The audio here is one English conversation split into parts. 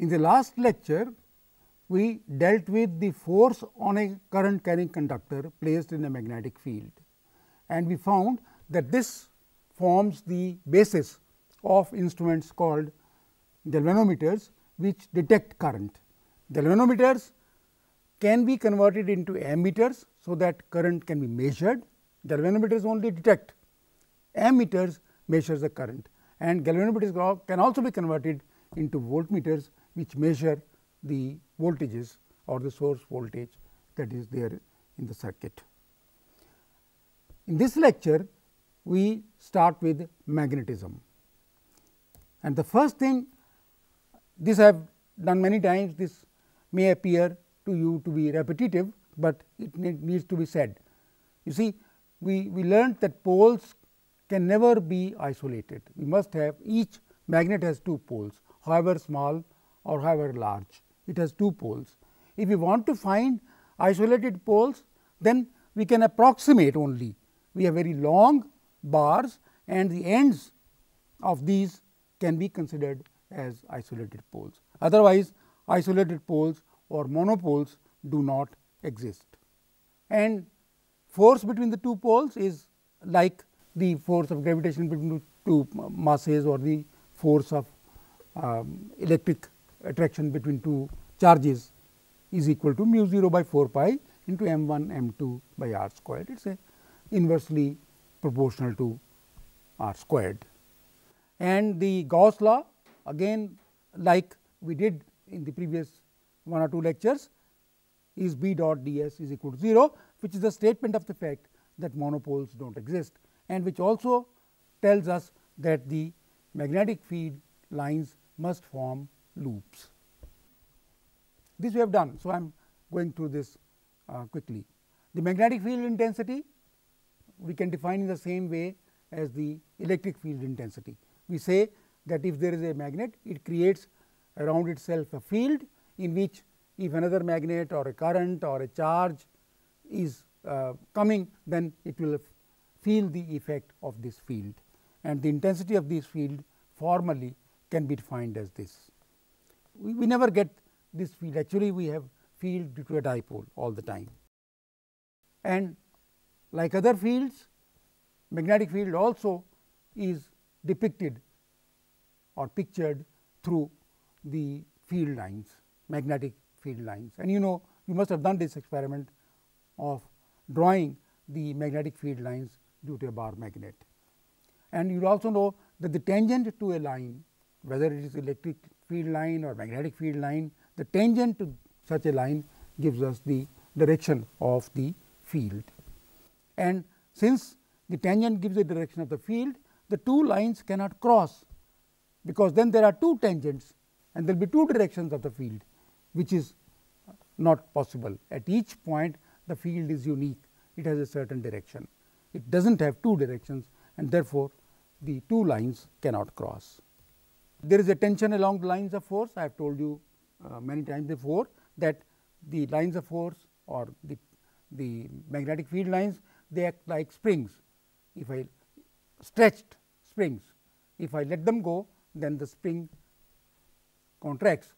In the last lecture, we dealt with the force on a current carrying conductor placed in a magnetic field, and we found that this forms the basis of instruments called galvanometers, which detect current. Galvanometers can be converted into ammeters, so that current can be measured. Galvanometers only detect, ammeters measures the current, and galvanometers can also be converted into voltmeters, which measure the voltages or the source voltage that is there in the circuit. In this lecture, we start with magnetism, and the first thing, this I have done many times, this may appear to you to be repetitive, but it needs to be said. You see, we learned that poles can never be isolated. We must have, each magnet has two poles, however small or however large, it has two poles. If we want to find isolated poles, then we can approximate only. We have very long bars, and the ends of these can be considered as isolated poles. Otherwise, isolated poles or monopoles do not exist. And force between the two poles is like the force of gravitation between two masses, or the force of electric attraction between two charges is equal to mu 0 by 4 pi into m 1 m 2 by r squared. It is inversely proportional to r squared. And the Gauss law, again like we did in the previous one or two lectures, is B dot d s is equal to 0, which is a statement of the fact that monopoles do not exist, and which also tells us that the magnetic field lines must form loops. This we have done. So, I am going through this quickly. The magnetic field intensity we can define in the same way as the electric field intensity. We say that if there is a magnet, it creates around itself a field, in which if another magnet or a current or a charge is coming, then it will feel the effect of this field, and the intensity of this field formally can be defined as this. We never get this field, actually we have field due to a dipole all the time. And like other fields, magnetic field also is depicted or pictured through the field lines, magnetic field lines. And you must have done this experiment of drawing the magnetic field lines due to a bar magnet. And you also know that the tangent to a line, whether it is electric field line or magnetic field line, the tangent to such a line gives us the direction of the field. And since the tangent gives the direction of the field, the two lines cannot cross, because then there are two tangents and there will be two directions of the field, which is not possible. At each point the field is unique, it has a certain direction, it does not have two directions, and therefore, the two lines cannot cross. There is a tension along the lines of force. I have told you many times before that the lines of force or the magnetic field lines, they act like springs. If I stretched springs, if I let them go, then the spring contracts.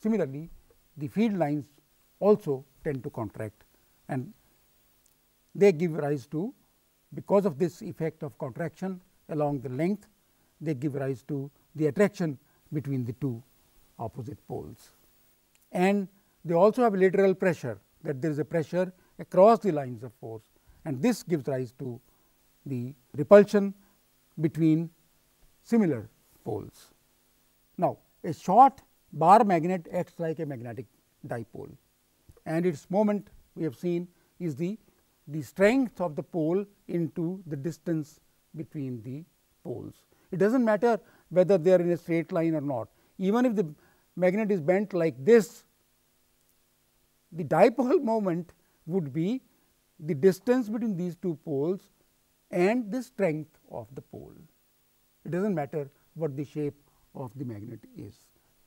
Similarly, the field lines also tend to contract, and they give rise to, because of this effect of contraction along the length, they give rise to the attraction between the two opposite poles. And they also have lateral pressure, that there is a pressure across the lines of force, and this gives rise to the repulsion between similar poles. Now, a short bar magnet acts like a magnetic dipole, and its moment we have seen is the strength of the pole into the distance between the poles. It does not matter whether they are in a straight line or not. Even if the magnet is bent like this, the dipole moment would be the distance between these two poles and the strength of the pole. It does not matter what the shape of the magnet is.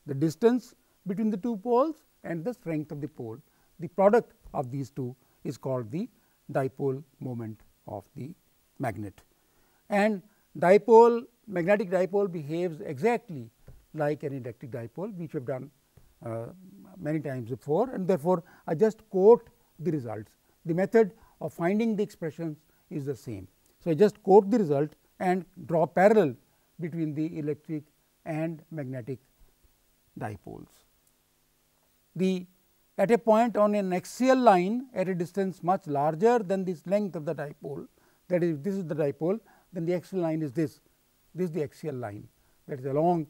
The distance between the two poles and the strength of the pole, the product of these two is called the dipole moment of the magnet. And magnetic dipole behaves exactly like an electric dipole, which we have done many times before, and therefore, I just quote the results. The method of finding the expressions is the same. So, I just quote the result and draw parallel between the electric and magnetic dipoles. At a point on an axial line at a distance much larger than this length of the dipole, that is, this is the dipole, then the axial line is this is the axial line that is along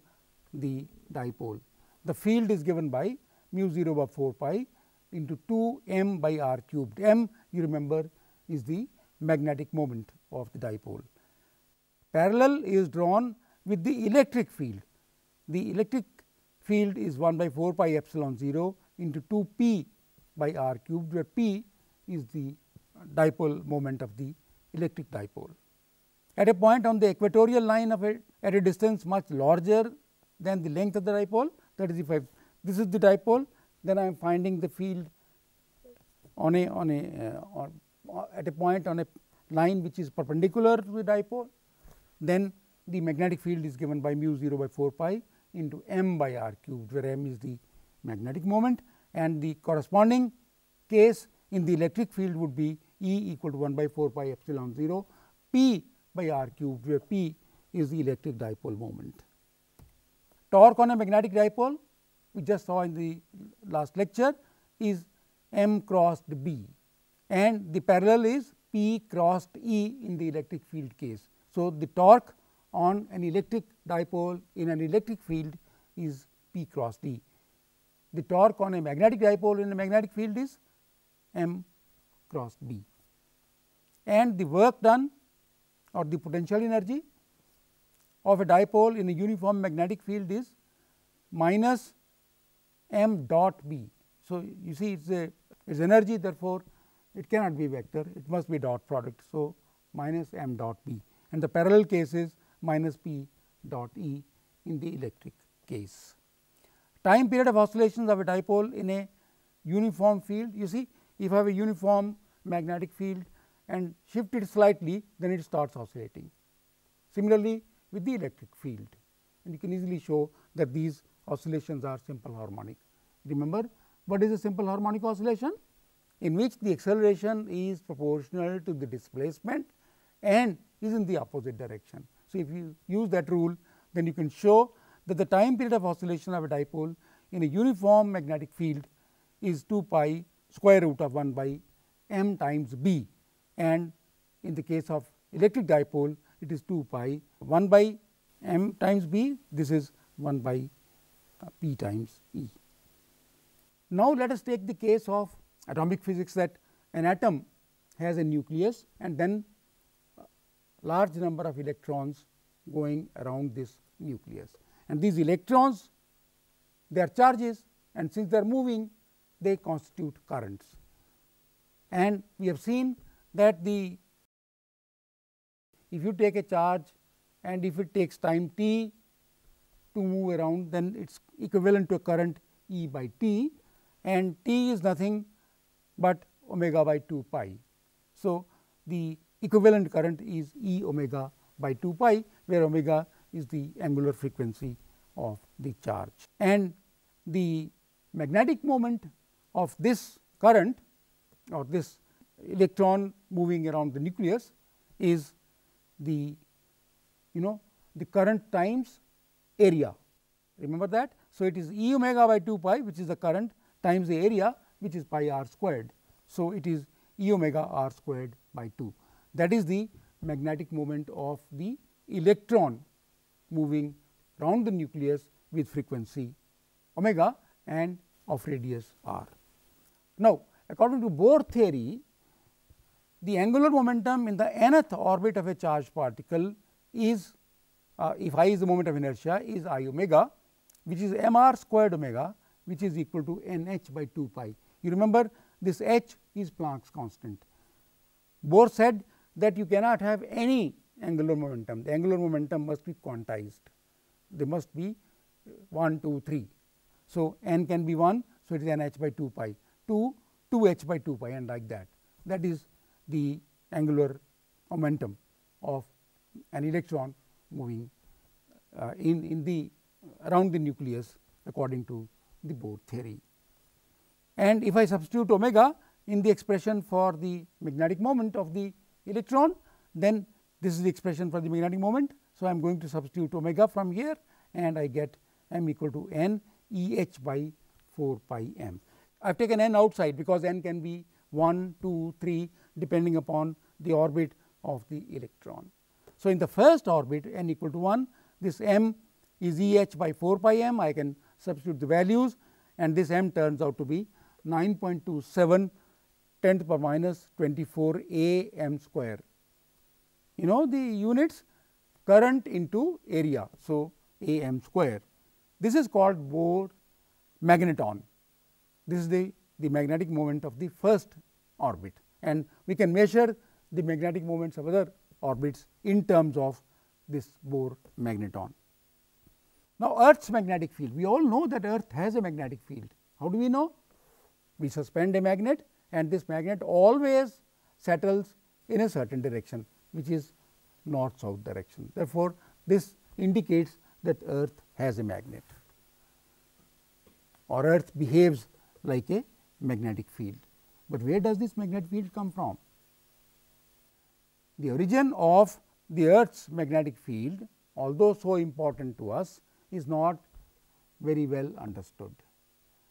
the dipole. The field is given by mu 0 by 4 pi into 2 m by r cubed. M, you remember, is the magnetic moment of the dipole. Parallel is drawn with the electric field. The electric field is 1 by 4 pi epsilon 0 into 2 p by r cubed, where p is the dipole moment of the electric dipole. At a point on the equatorial line of at a distance much larger than the length of the dipole, that is, if this is the dipole, then I am finding the field at a point on a line which is perpendicular to the dipole, then the magnetic field is given by mu 0 by 4 pi into m by r cubed, where m is the magnetic moment, and the corresponding case in the electric field would be E equal to 1 by 4 pi epsilon 0 p by r cubed, where p is the electric dipole moment. Torque on a magnetic dipole, we just saw in the last lecture, is m crossed b, and the parallel is p crossed E in the electric field case. So, the torque on an electric dipole in an electric field is p crossed E. The torque on a magnetic dipole in a magnetic field is m cross b, and the work done or the potential energy of a dipole in a uniform magnetic field is minus m dot b. So, you see it is energy, therefore, it cannot be vector, it must be dot product. So, minus m dot b, and the parallel case is minus p dot E in the electric case. Time period of oscillations of a dipole in a uniform field, you see, if I have a uniform magnetic field and shift it slightly, then it starts oscillating. Similarly, with the electric field, and you can easily show that these oscillations are simple harmonic. Remember, what is a simple harmonic oscillation? In which the acceleration is proportional to the displacement and is in the opposite direction. So, if you use that rule, then you can show that the time period of oscillation of a dipole in a uniform magnetic field is 2 pi square root of 1 by m times b, and in the case of electric dipole it is 2 pi 1 by m times b, this is 1 by p times E. Now, let us take the case of atomic physics, that an atom has a nucleus and then large number of electrons going around this nucleus, and these electrons, they are charges, and since they are moving, they constitute currents. And we have seen that if you take a charge and if it takes time t to move around, then it is equivalent to a current E by t, and t is nothing but omega by 2 pi. So, the equivalent current is E omega by 2 pi, where omega is the angular frequency of the charge, and the magnetic moment of this current or this electron moving around the nucleus is the current times area. Remember that. So, it is E omega by 2 pi, which is the current, times the area, which is pi r squared. So, it is E omega r squared by 2. That is the magnetic moment of the electron moving around the nucleus with frequency omega and of radius r. Now, according to Bohr theory, the angular momentum in the nth orbit of a charged particle is, if I is the moment of inertia, is I omega, which is m r squared omega, which is equal to n h by 2 pi. You remember, this h is Planck's constant. Bohr said that you cannot have any angular momentum, the angular momentum must be quantized, they must be 1, 2, 3. So, n can be 1, so it is n h by 2 pi, 2 h by 2 pi, and like that. That is the angular momentum of an electron moving around the nucleus according to the Bohr theory. And if I substitute omega in the expression for the magnetic moment of the electron, then this is the expression for the magnetic moment. So, I am going to substitute omega from here and I get m equal to n E h by 4 pi m. I have taken n outside because n can be 1, 2, 3 depending upon the orbit of the electron. So, in the first orbit n equal to 1, this m is E h by 4 pi m. I can substitute the values and this m turns out to be 9.27 10 to the power minus 24 a m square. You know the units, current into area. So, a m square. This is called Bohr magneton. This is the magnetic moment of the first orbit, and we can measure the magnetic moments of other orbits in terms of this Bohr magneton. Now, Earth's magnetic field, we all know that Earth has a magnetic field. How do we know? We suspend a magnet and this magnet always settles in a certain direction, which is north south direction. Therefore, this indicates that Earth has a magnet or Earth behaves like a magnetic field. But where does this magnetic field come from? The origin of the Earth's magnetic field, although so important to us, is not very well understood.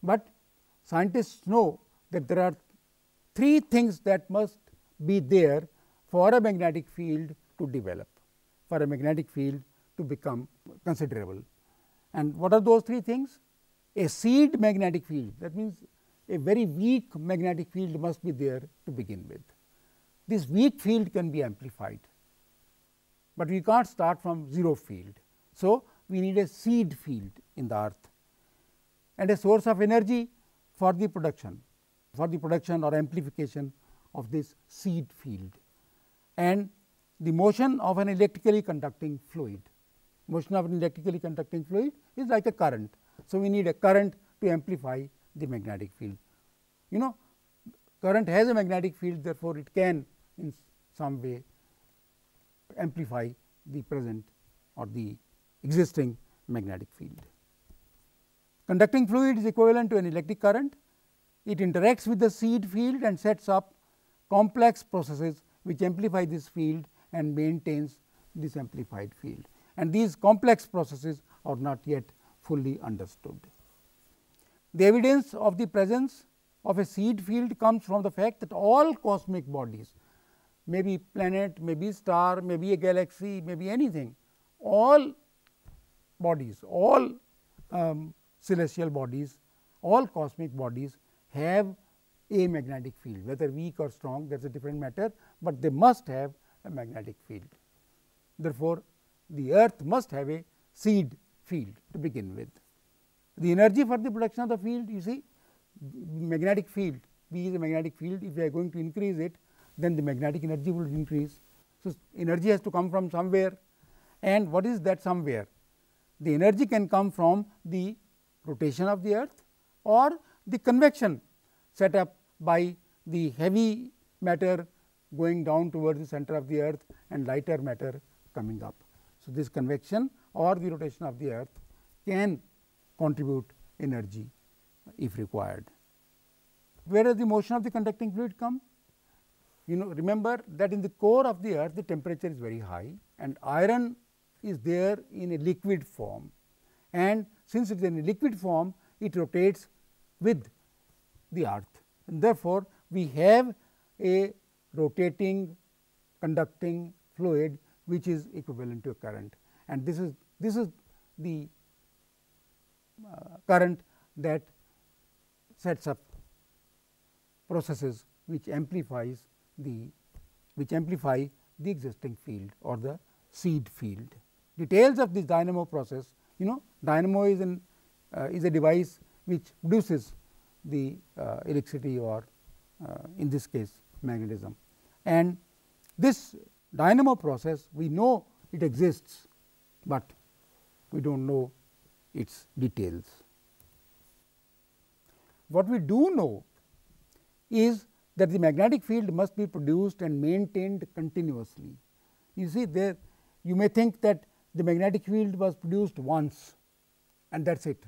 But scientists know that there are three things that must be there for a magnetic field to develop, for a magnetic field to become considerable. And what are those three things? A seed magnetic field, that means a very weak magnetic field must be there to begin with. This weak field can be amplified, but we can't start from zero field. So, we need a seed field in the earth and a source of energy for the production or amplification of this seed field, and the motion of an electrically conducting fluid. Motion of an electrically conducting fluid is like a current. So, we need a current to amplify the magnetic field. You know, current has a magnetic field, therefore, it can in some way amplify the present or the existing magnetic field. Conducting fluid is equivalent to an electric current. It interacts with the seed field and sets up complex processes which amplify this field and maintains this amplified field. And these complex processes are not yet fully understood. The evidence of the presence of a seed field comes from the fact that all cosmic bodies, maybe planet, maybe star, maybe a galaxy, maybe anything, all bodies, all celestial bodies, all cosmic bodies have a magnetic field, whether weak or strong, that is a different matter, but they must have a magnetic field. Therefore, the earth must have a seed field to begin with. The energy for the production of the field, you see, magnetic field, V is a magnetic field. If we are going to increase it, then the magnetic energy will increase. So, energy has to come from somewhere, and what is that somewhere? The energy can come from the rotation of the earth or the convection set up by the heavy matter going down towards the center of the earth and lighter matter coming up. So, this convection or the rotation of the earth can contribute energy if required. Where does the motion of the conducting fluid come? You know, remember that in the core of the earth the temperature is very high and iron is there in a liquid form, and since it is in a liquid form, it rotates with the earth, and therefore, we have a rotating conducting fluid which is equivalent to a current, and this is the current that sets up processes which amplify the existing field or the seed field. Details of this dynamo process, you know, dynamo is a device which produces the electricity or in this case magnetism, and this dynamo process we know it exists, but we do not know its details. What we do know is that the magnetic field must be produced and maintained continuously. You see, there you may think that the magnetic field was produced once and that is it.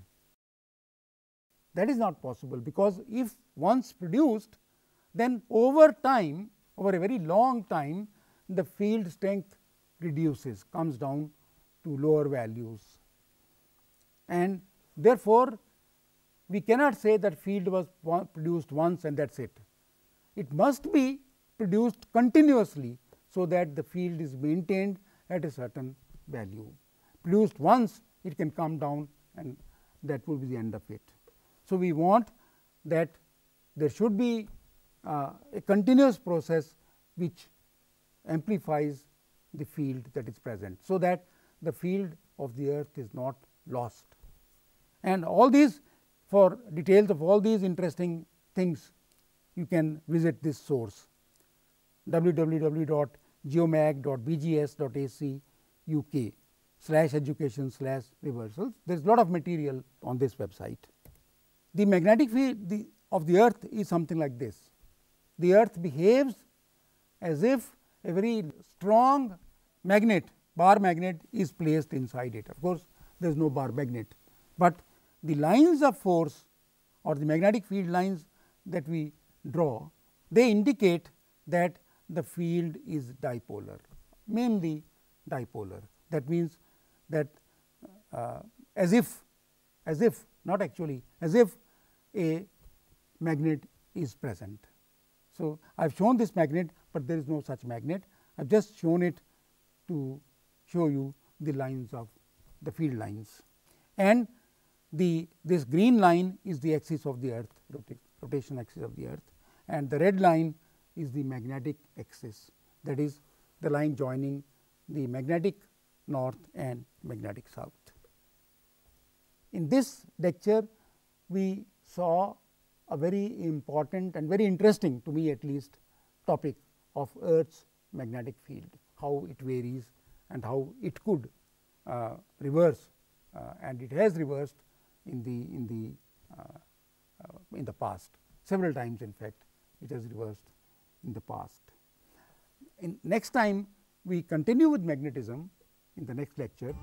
That is not possible, because if once produced, then over time, over a very long time, the field strength reduces, comes down to lower values, and therefore, we cannot say that field was produced once and that is it. It must be produced continuously, so that the field is maintained at a certain value. Produced once, it can come down, and that will be the end of it. So, we want that there should be a continuous process which amplifies the field that is present, so that the field of the earth is not lost. And all these, for details of all these interesting things, you can visit this source www.geomag.bgs.ac uk/education/reversals. There is a lot of material on this website. The magnetic field of the earth is something like this. The earth behaves as if a very strong magnet, bar magnet, is placed inside it. Of course, there is no bar magnet, but the lines of force or the magnetic field lines that we draw, they indicate that the field is dipolar, mainly dipolar. That means that as if not actually, as if a magnet is present. So, I have shown this magnet, but there is no such magnet. I have just shown it to show you the lines of the field lines, and this green line is the axis of the earth, rotation axis of the earth, and the red line is the magnetic axis, that is the line joining the magnetic north and magnetic south. In this lecture, we saw a very important and very interesting, to me at least, topic of Earth's magnetic field, how it varies and how it could reverse, and it has reversed in the past several times. In fact, it has reversed in the past. Next time we continue with magnetism in the next lecture.